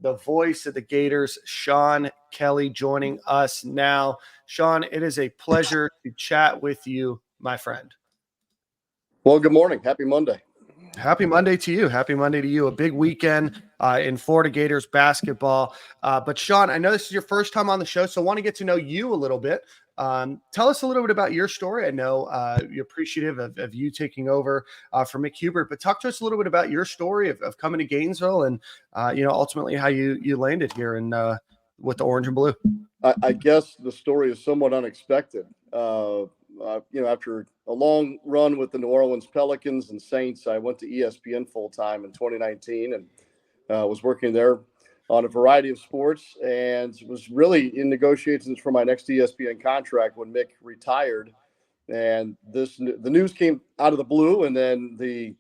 the voice of the Gators, Sean Kelley, joining us now. Sean, it is a pleasure to chat with you, my friend. Well, good morning. Happy Monday. Happy Monday to you. Happy Monday to you. A big weekend in Florida Gators basketball. But Sean, I know this is your first time on the show, so I want to get to know you a little bit. Tell us a little bit about your story. I know you're appreciative of you taking over for Mick Hubert, but talk to us a little bit about your story of coming to Gainesville and, ultimately how you landed here in with the orange and blue. I guess the story is somewhat unexpected. After a long run with the New Orleans Pelicans and Saints, I went to ESPN full-time in 2019 and was working there on a variety of sports and was really in negotiations for my next ESPN contract when Mick retired. And the news came out of the blue, and then the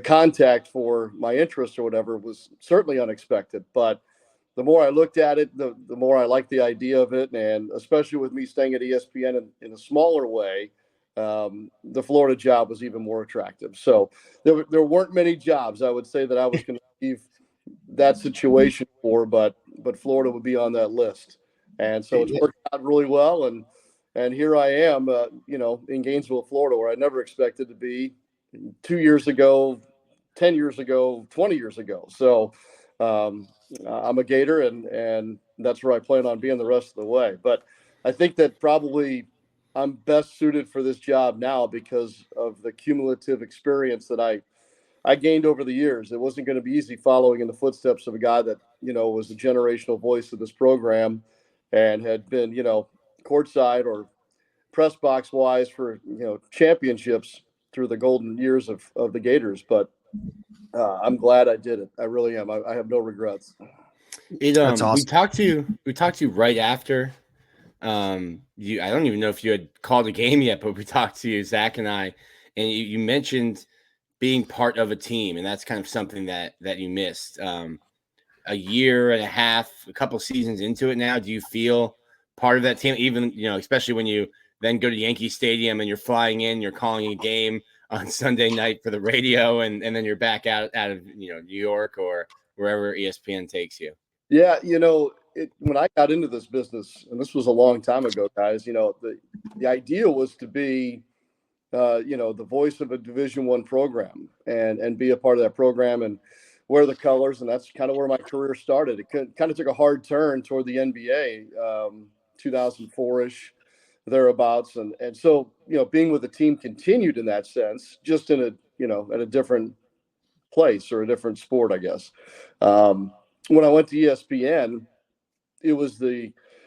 contact for my interest or whatever was certainly unexpected. But the more I looked at it, the more I liked the idea of it. And especially with me staying at ESPN in a smaller way, the Florida job was even more attractive. So there weren't many jobs I would say that I was going to leave that situation for, but Florida would be on that list. And so it's worked out really well. And here I am, in Gainesville, Florida, where I never expected to be 2 years ago, 10 years ago, 20 years ago. So I'm a Gator, and that's where I plan on being the rest of the way. But I think that probably I'm best suited for this job now because of the cumulative experience that I gained over the years. It wasn't going to be easy following in the footsteps of a guy that, was the generational voice of this program and had been, courtside or press box wise for, championships through the golden years of the Gators. But I'm glad I did it. I really am. I have no regrets. That's awesome. We talked to you right after. I don't even know if you had called a game yet, but we talked to you, Zach and I, and you mentioned being part of a team, and that's kind of something that you missed. A year and a half, a couple seasons into it now, do you feel part of that team? Even, especially when you then go to Yankee Stadium and you're flying in, you're calling a game on Sunday night for the radio, and then you're back out of New York or wherever ESPN takes you. Yeah, when I got into this business, and this was a long time ago, guys, the idea was to be the voice of a Division I program and be a part of that program and wear the colors. And that's kind of where my career started. It kind of took a hard turn toward the NBA, 2004-ish, thereabouts. And so, being with the team continued in that sense, just in at a different place or a different sport, I guess. When I went to ESPN, it was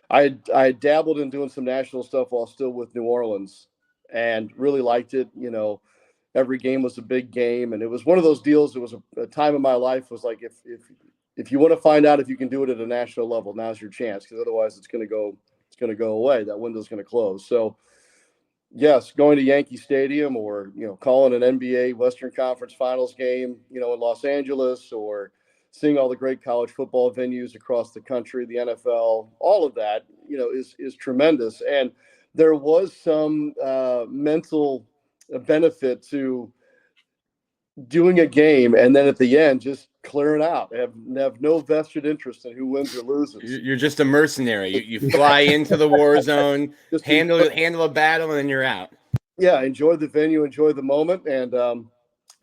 I dabbled in doing some national stuff while still with New Orleans and really liked it. Every game was a big game. And it was one of those deals. It was a time in my life was like, if you want to find out if you can do it at a national level, now's your chance. Because otherwise it's going to go away. That window's going to close. So yes, going to Yankee Stadium or, calling an NBA Western Conference Finals game, in Los Angeles, or seeing all the great college football venues across the country, the NFL, all of that, is tremendous. And there was some mental benefit to doing a game and then at the end just clearing out. Have no vested interest in who wins or loses. You're just a mercenary. You fly into the war zone, handle a battle, and then you're out. Yeah, enjoy the venue, enjoy the moment, and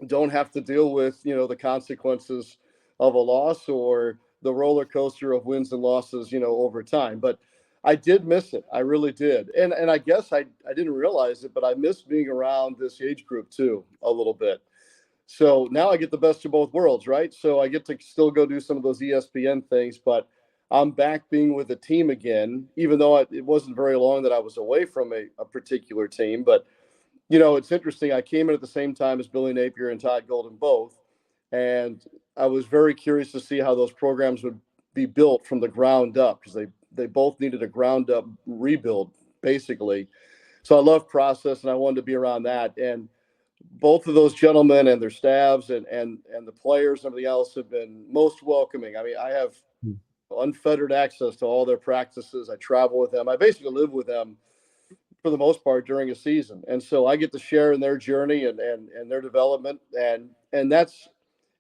don't have to deal with the consequences of a loss or the roller coaster of wins and losses over time. But I did miss it. I really did. And I guess I didn't realize it, but I missed being around this age group too a little bit. So now I get the best of both worlds, right? So I get to still go do some of those ESPN things, but I'm back being with a team again, even though it wasn't very long that I was away from a particular team. But, it's interesting. I came in at the same time as Billy Napier and Todd Golden both. And I was very curious to see how those programs would be built from the ground up because they both needed a ground up rebuild, basically. So I love process and I wanted to be around that. And both of those gentlemen and their staffs and the players and everything else have been most welcoming. I mean, I have unfettered access to all their practices. I travel with them. I basically live with them for the most part during a season. And so I get to share in their journey and their development. And that's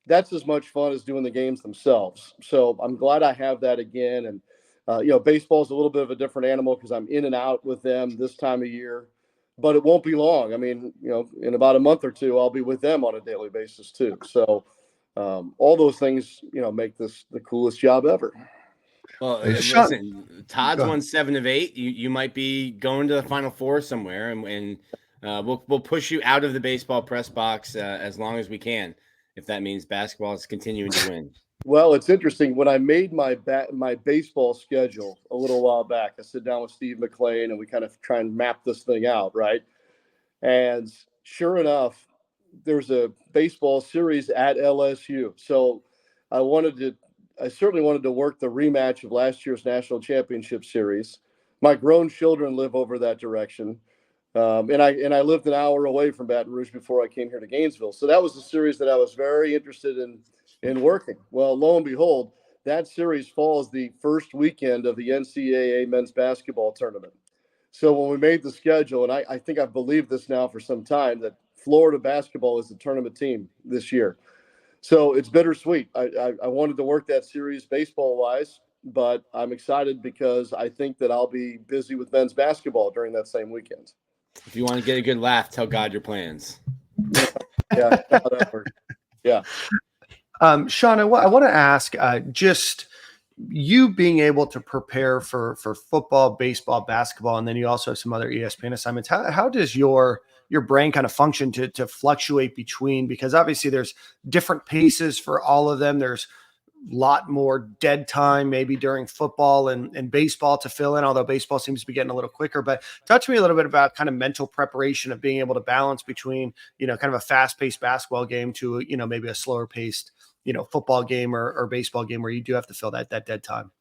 that's as much fun as doing the games themselves. So I'm glad I have that again. And, baseball is a little bit of a different animal because I'm in and out with them this time of year, but it won't be long. I mean, in about a month or two, I'll be with them on a daily basis too. So all those things, make this the coolest job ever. Well, listen, Todd's won 7 of 8. You might be going to the Final Four somewhere, and we'll push you out of the baseball press box as long as we can, if that means basketball is continuing to win. Well, it's interesting. When I made my baseball schedule a little while back, I sit down with Steve McLean and we kind of try and map this thing out, right? And sure enough, there's a baseball series at LSU. So I certainly wanted to work the rematch of last year's national championship series. My grown children live over that direction. And I lived an hour away from Baton Rouge before I came here to Gainesville. So that was a series that I was very interested in working. Well, lo and behold, that series falls the first weekend of the NCAA men's basketball tournament. So when we made the schedule, and I think I've believed this now for some time, that Florida basketball is the tournament team this year. So it's bittersweet. I wanted to work that series baseball-wise, but I'm excited because I think that I'll be busy with men's basketball during that same weekend. If you want to get a good laugh, tell God your plans. Yeah. Yeah. Sean, I want to ask, just you being able to prepare for football, baseball, basketball, and then you also have some other ESPN assignments. How does your brain kind of function to fluctuate between? Because obviously there's different paces for all of them. There's a lot more dead time maybe during football and baseball to fill in, although baseball seems to be getting a little quicker. But talk to me a little bit about kind of mental preparation of being able to balance between, kind of a fast-paced basketball game to, maybe a slower-paced, football game or baseball game where you do have to fill that dead time.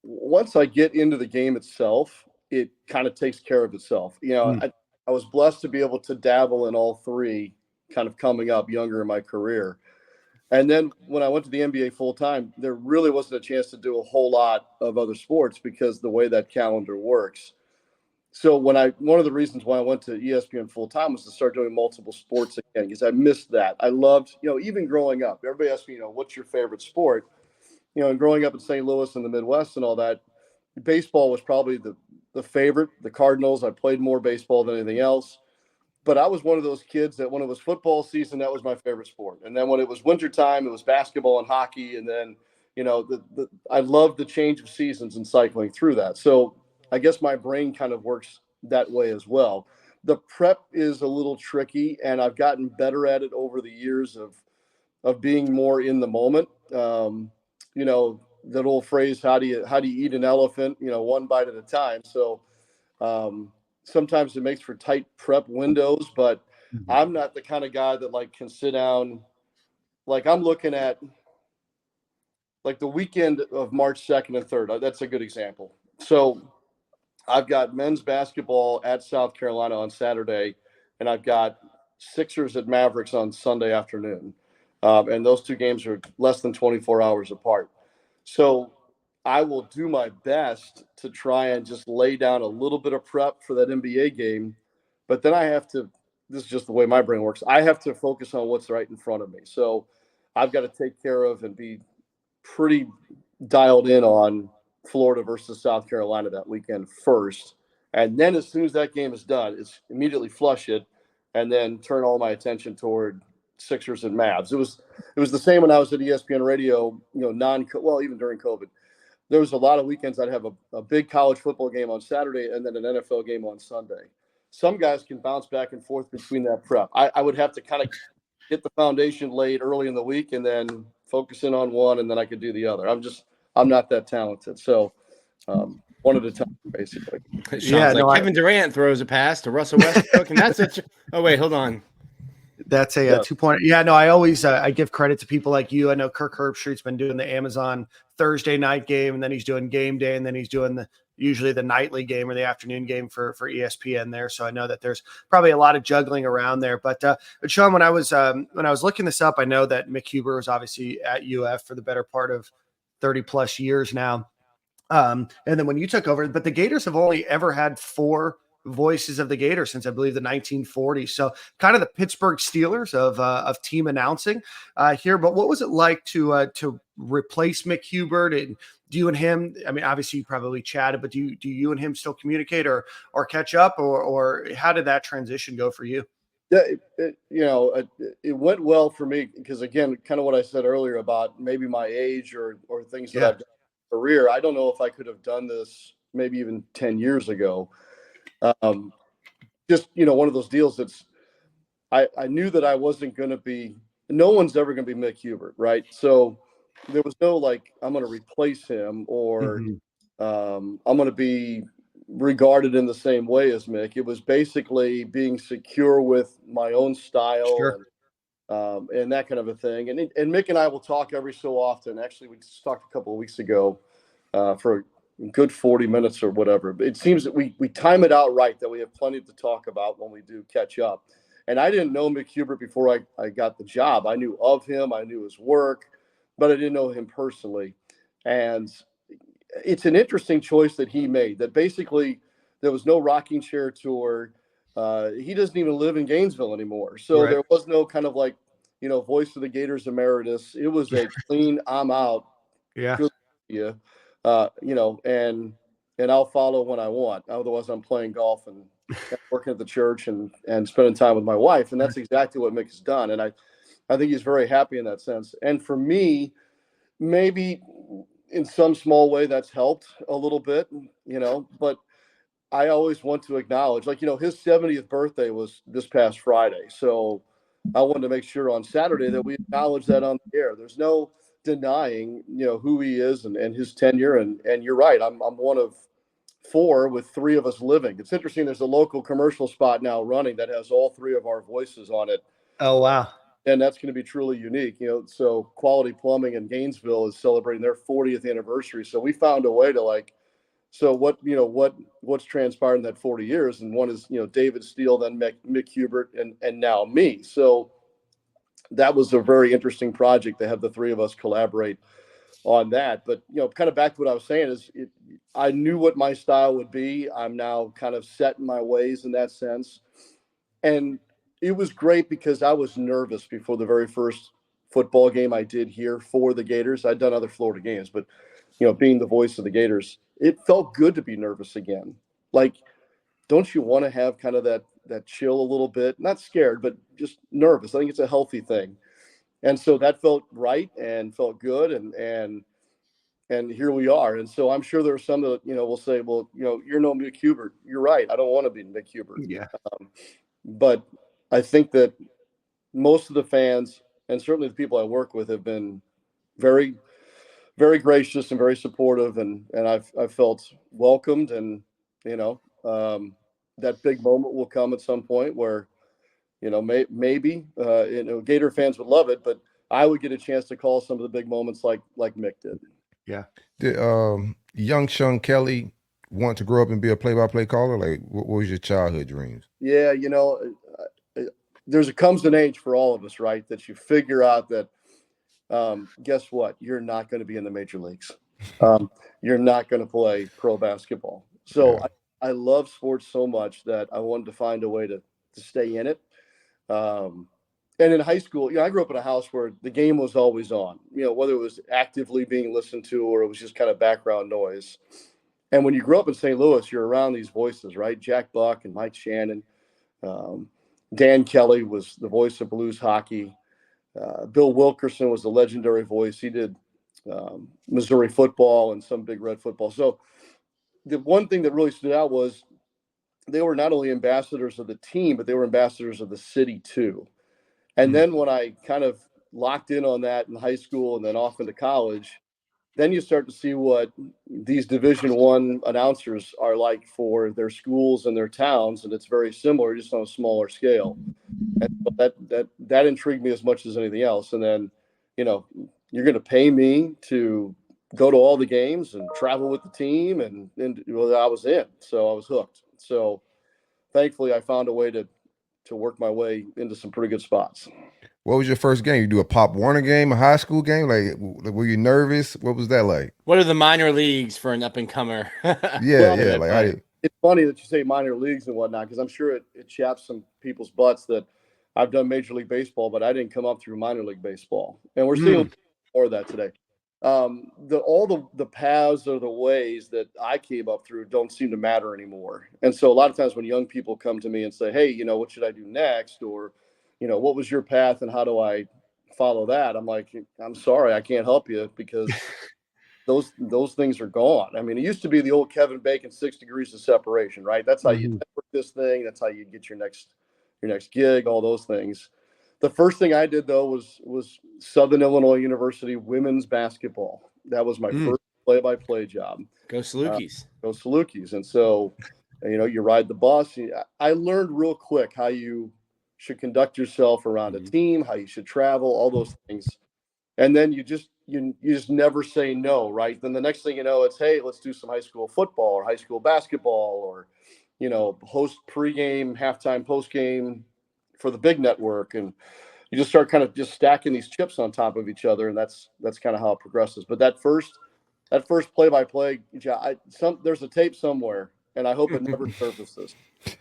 Once I get into the game itself, it kind of takes care of itself. I was blessed to be able to dabble in all three kind of coming up younger in my career. And then when I went to the NBA full time, there really wasn't a chance to do a whole lot of other sports because the way that calendar works. So one of the reasons why I went to ESPN full time was to start doing multiple sports again, because I missed that. I loved, even growing up, everybody asked me, what's your favorite sport? And growing up in St. Louis and the Midwest and all that, baseball was probably the favorite. The Cardinals, I played more baseball than anything else. But I was one of those kids that when it was football season, that was my favorite sport. And then when it was wintertime, it was basketball and hockey. And then, I loved the change of seasons and cycling through that. So I guess my brain kind of works that way as well. The prep is a little tricky, and I've gotten better at it over the years of being more in the moment. That old phrase, how do you eat an elephant, one bite at a time. So, sometimes it makes for tight prep windows, but I'm not the kind of guy that can sit down. I'm looking at the weekend of March 2nd and 3rd. That's a good example. So I've got men's basketball at South Carolina on Saturday, and I've got Sixers at Mavericks on Sunday afternoon. And those two games are less than 24 hours apart. So I will do my best to try and just lay down a little bit of prep for that NBA game. But then this is just the way my brain works. I have to focus on what's right in front of me. So I've got to take care of and be pretty dialed in on Florida versus South Carolina that weekend first. And then as soon as that game is done, it's immediately flush it and then turn all my attention toward Sixers and Mavs. It was the same when I was at ESPN radio, even during COVID. There was a lot of weekends I'd have a big college football game on Saturday and then an NFL game on Sunday. Some guys can bounce back and forth between that prep. I would have to kind of get the foundation laid early in the week and then focus in on one, and then I could do the other. I'm not that talented. So one at a time, basically. Kevin Durant throws a pass to Russell Westbrook, and that's it. Oh, wait, hold on. That's a 2-point. Yeah, no, I always I give credit to people like you. I know Kirk Herbstreit's been doing the Amazon Thursday night game, and then he's doing game day, and then he's doing usually the nightly game or the afternoon game for ESPN there. So I know that there's probably a lot of juggling around there. But Sean, when I was looking this up, I know that Mick Huber was obviously at UF for the better part of 30 plus years now. And then when you took over, but the Gators have only ever had 4 voices of the Gators since I believe the 1940s. So kind of the Pittsburgh Steelers of team announcing here. But what was it like to replace Mick Hubert? And do you and him, I mean, obviously you probably chatted, but do you and him still communicate or catch up, or how did that transition go for you? Yeah, it went well for me because, again, kind of what I said earlier about maybe my age or things that I've done in my career. I don't know if I could have done this maybe even 10 years ago. Just, one of those deals that's I knew that I wasn't going to be – no one's ever going to be Mick Hubert, right? So there was no, like, I'm going to replace him or I'm going to be – regarded in the same way as Mick. It was basically being secure with my own style and that kind of a thing. And Mick and I will talk every so often. Actually, we just talked a couple of weeks ago for a good 40 minutes or whatever. But it seems that we time it out right, that we have plenty to talk about when we do catch up. And I didn't know Mick Hubert before I got the job. I knew of him. I knew his work, but I didn't know him personally. And it's an interesting choice that he made, that basically there was no rocking chair tour. He doesn't even live in Gainesville anymore. So there was no kind of like, voice of the Gators emeritus. It was a clean, I'm out. Yeah. Good, and I'll follow when I want. Otherwise I'm playing golf and working at the church and spending time with my wife. And that's exactly what Mick has done. And I think he's very happy in that sense. And for me, maybe in some small way that's helped a little bit, but I always want to acknowledge, like, his 70th birthday was this past Friday. So I wanted to make sure on Saturday that we acknowledge that on the air. There's no denying, who he is and his tenure. And you're right. I'm one of 4 with 3 of us living. It's interesting. There's a local commercial spot now running that has all 3 of our voices on it. Oh, wow. And that's going to be truly unique, so Quality Plumbing in Gainesville is celebrating their 40th anniversary. So we found a way to what's transpired in that 40 years. And one is, David Steele, then Mick Hubert, and now me. So that was a very interesting project to have the 3 of us collaborate on that. But, kind of back to what I was saying is I knew what my style would be. I'm now kind of set in my ways in that sense. And it was great because I was nervous before the very first football game I did here for the Gators. I'd done other Florida games, but, being the voice of the Gators, it felt good to be nervous again. Like, don't you want to have kind of that chill a little bit? Not scared, but just nervous. I think it's a healthy thing. And so that felt right and felt good. And here we are. And so I'm sure there are some that, will say, well, you're no Mick Hubert. You're right. I don't want to be Mick Hubert. Yeah. But I think that most of the fans and certainly the people I work with have been very, very gracious and very supportive. And I've felt welcomed. And, that big moment will come at some point where, maybe Gator fans would love it, but I would get a chance to call some of the big moments like Mick did. Yeah. Did young Sean Kelley want to grow up and be a play-by-play caller? Like, what was your childhood dreams? Yeah, comes an age for all of us, right? That you figure out that, guess what? You're not going to be in the major leagues. You're not going to play pro basketball. So yeah. I love sports so much that I wanted to find a way to stay in it. And in high school, I grew up in a house where the game was always on, whether it was actively being listened to or it was just kind of background noise. And when you grew up in St. Louis, you're around these voices, right? Jack Buck and Mike Shannon. Dan Kelly was the voice of blues hockey. Bill Wilkerson was the legendary voice. He did Missouri football and some Big Red football. So the one thing that really stood out was they were not only ambassadors of the team, but they were ambassadors of the city too. And then when I kind of locked in on that in high school and then off into college, then you start to see what these Division I announcers are like for their schools and their towns. And it's very similar, just on a smaller scale. And that intrigued me as much as anything else. And then, you're going to pay me to go to all the games and travel with the team. And I was in, so I was hooked. So thankfully I found a way to work my way into some pretty good spots. What was your first game? You do a Pop Warner game, a high school game? Like, were you nervous? What was that like? What are the minor leagues for an up and comer? Yeah. Like, it's funny that you say minor leagues and whatnot, because I'm sure it chaps some people's butts that I've done Major League Baseball, but I didn't come up through minor league baseball. And we're seeing more of that today. All the paths or the ways that I came up through don't seem to matter anymore. And so a lot of times when young people come to me and say, hey, what should I do next? Or, what was your path and how do I follow that? I'm like, I'm sorry, I can't help you, because those things are gone. I mean, it used to be the old Kevin Bacon 6 degrees of separation, right? That's how you network this thing. That's how you get your next gig, all those things. The first thing I did, though, was Southern Illinois University women's basketball. That was my first play-by-play job. Go Salukis. Go Salukis. And so, you ride the bus. I learned real quick how you should conduct yourself around a team, how you should travel, all those things. And then you just never say no, right? Then the next thing you know, it's, hey, let's do some high school football or high school basketball, or host pregame, halftime, postgame for the big network. And you just start kind of just stacking these chips on top of each other. And that's kind of how it progresses. But that first play-by-play job, there's a tape somewhere, and I hope it never surfaces.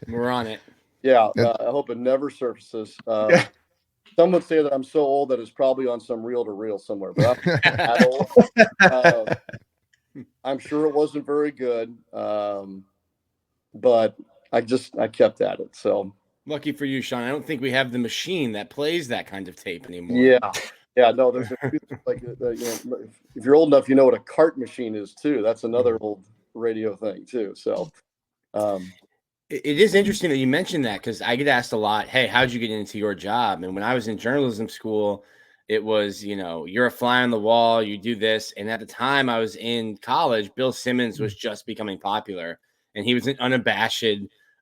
We're on it. Yeah. I hope it never surfaces. Some would say that I'm so old that it's probably on some reel-to-reel somewhere, but I'm that old. I'm sure it wasn't very good. But I kept at it. So lucky for you, Sean. I don't think we have the machine that plays that kind of tape anymore. Yeah. No, there's like if you're old enough, you know what a cart machine is too. That's another old radio thing too. So it is interesting that you mentioned that, because I get asked a lot, hey, how'd you get into your job? And when I was in journalism school, it was, you're a fly on the wall, you do this. And at the time I was in college, Bill Simmons was just becoming popular. And he was an unabashed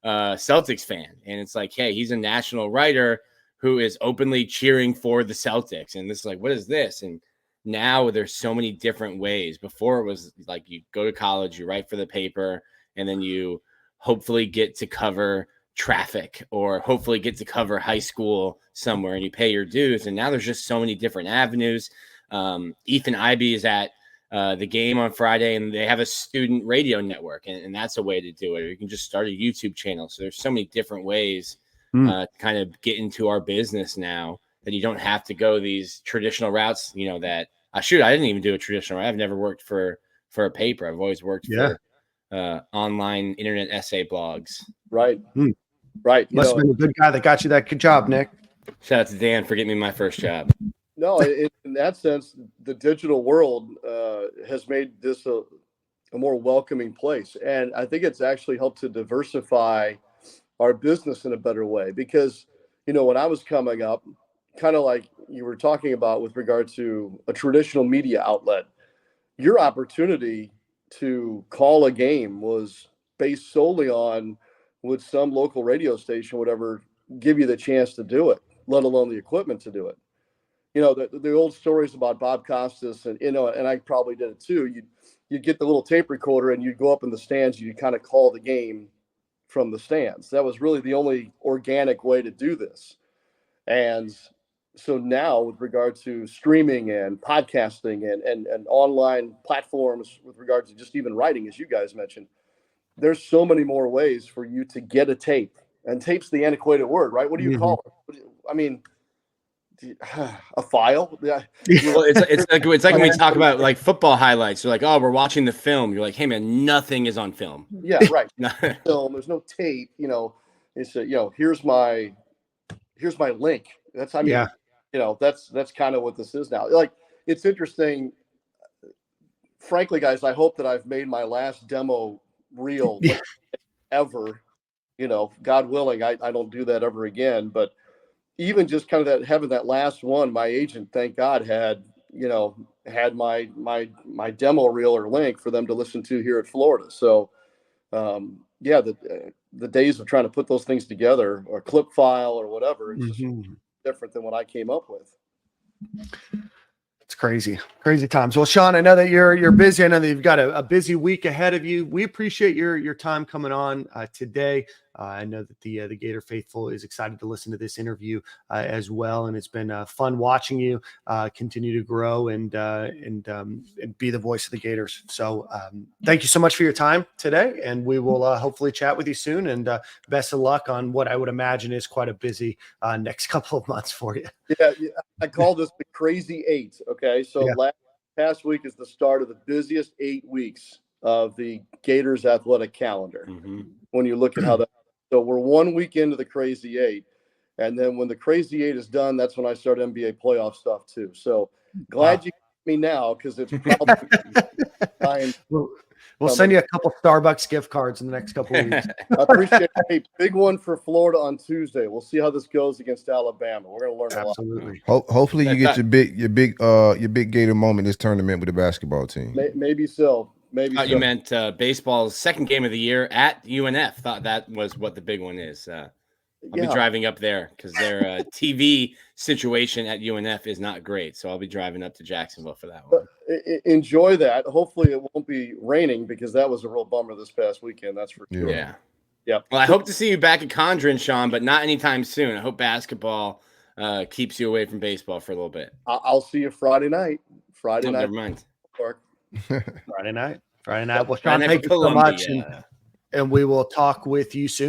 Celtics fan. And it's like, hey, he's a national writer who is openly cheering for the Celtics. And this is like, what is this? And now there's so many different ways. Before it was like you go to college, you write for the paper, and then you hopefully get to cover traffic or hopefully get to cover high school somewhere, and you pay your dues. And now there's just so many different avenues. Ethan Ivey is at the game on Friday, and they have a student radio network, and that's a way to do it. Or you can just start a YouTube channel. So there's so many different ways to kind of get into our business now, that you don't have to go these traditional routes, that I didn't even do a traditional route. I've never worked for a paper. I've always worked for online internet essay blogs. Right. Right. Must have been a good guy that got you that good job, Nick. Shout out to Dan for getting me my first job. No, in that sense, the digital world has made this a more welcoming place. And I think it's actually helped to diversify our business in a better way. Because, when I was coming up, kind of like you were talking about with regard to a traditional media outlet, your opportunity to call a game was based solely on would some local radio station would ever give you the chance to do it, let alone the equipment to do it. The old stories about Bob Costas and I probably did it too. You'd get the little tape recorder and you'd go up in the stands. You'd kind of call the game from the stands. That was really the only organic way to do this. And so now, with regard to streaming and podcasting and online platforms, with regard to just even writing, as you guys mentioned, there's so many more ways for you to get a tape. And tape's the antiquated word, right? What do you call it? I mean, a file. Yeah. Well, it's like when we talk about like football highlights. You're like, oh, we're watching the film. You're like, hey man, nothing is on film. Yeah, right. Film. There's no tape. It's here's my link. That's that's kind of what this is now. Like, it's interesting. Frankly, guys, I hope that I've made my last demo reel ever. God willing, I don't do that ever again. But even just kind of having that last one, my agent, thank God, had my demo reel or link for them to listen to here at Florida. So the days of trying to put those things together, or clip file or whatever, it's just different than what I came up with. It's crazy times. Well, Sean, I know that you're busy. I know that you've got a busy week ahead of you. We appreciate your time coming on today. I know that the Gator faithful is excited to listen to this interview as well, and it's been fun watching you continue to grow and be the voice of the Gators. So thank you so much for your time today, and we will hopefully chat with you soon. And best of luck on what I would imagine is quite a busy next couple of months for you. Yeah, I call this the crazy 8. Okay, so past week is the start of the busiest 8 weeks of the Gators athletic calendar. When you look at how that, so we're 1 week into the crazy 8, and then when the crazy 8 is done, that's when I start NBA playoff stuff too. So glad you got me now, because it's probably time. We'll send you a couple Starbucks gift cards in the next couple of weeks. I appreciate it. Hey, big one for Florida on Tuesday. We'll see how this goes against Alabama. We're going to learn a lot. Absolutely. Hopefully you get your big Gator moment this tournament with the basketball team. Maybe so. Maybe so. You meant baseball's second game of the year at UNF. Thought that was what the big one is. I'll be driving up there because their TV situation at UNF is not great. So I'll be driving up to Jacksonville for that one. Enjoy that. Hopefully it won't be raining, because that was a real bummer this past weekend. That's for sure. Yeah. Well, I hope to see you back at Condren, Sean, but not anytime soon. I hope basketball keeps you away from baseball for a little bit. I'll see you Friday night. Never mind. Friday night. Well, Sean, thank you so much. And we will talk with you soon.